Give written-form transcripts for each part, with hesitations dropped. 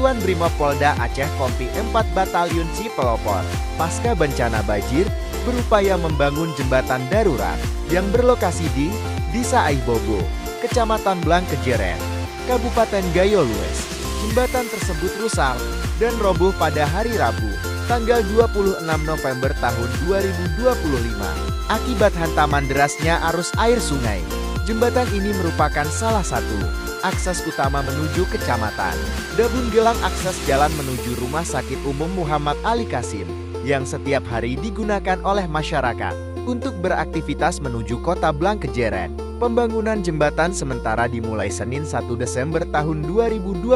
Satuan Brimob Polda Aceh Kompi 4 Batalion Si Pelopor pasca bencana banjir berupaya membangun jembatan darurat yang berlokasi di Desa Aibobo, Kecamatan Blang Kejeren, Kabupaten Gayo Lues. Jembatan tersebut rusak dan roboh pada hari Rabu, tanggal 26 November tahun 2025 akibat hantaman derasnya arus air sungai. Jembatan ini merupakan salah satu akses utama menuju kecamatan Dabun Gelang, akses jalan menuju Rumah Sakit Umum Muhammad Ali Kasim yang setiap hari digunakan oleh masyarakat untuk beraktivitas menuju kota Blang Kejeren. Pembangunan jembatan sementara dimulai Senin 1 Desember tahun 2025.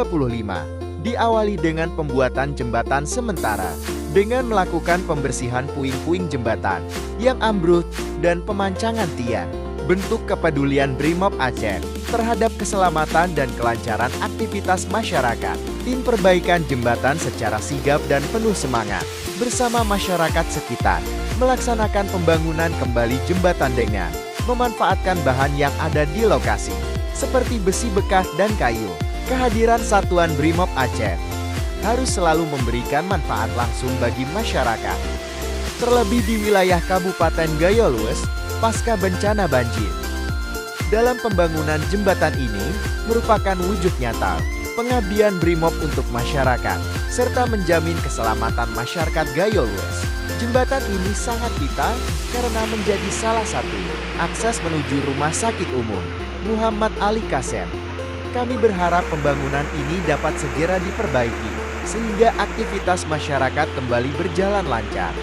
Diawali dengan pembuatan jembatan sementara dengan melakukan pembersihan puing-puing jembatan yang ambruk dan pemancangan tiang. Bentuk kepedulian Brimob Aceh terhadap keselamatan dan kelancaran aktivitas masyarakat. Tim perbaikan jembatan secara sigap dan penuh semangat bersama masyarakat sekitar melaksanakan pembangunan kembali jembatan dengan memanfaatkan bahan yang ada di lokasi seperti besi bekas dan kayu. Kehadiran Satuan Brimob Aceh harus selalu memberikan manfaat langsung bagi masyarakat, terlebih di wilayah Kabupaten Gayo Lues pasca bencana banjir. Dalam pembangunan jembatan ini merupakan wujud nyata pengabdian Brimob untuk masyarakat serta menjamin keselamatan masyarakat Gayo Lues. Jembatan ini sangat vital karena menjadi salah satu akses menuju Rumah Sakit Umum Muhammad Ali Kasim. Kami berharap pembangunan ini dapat segera diperbaiki sehingga aktivitas masyarakat kembali berjalan lancar.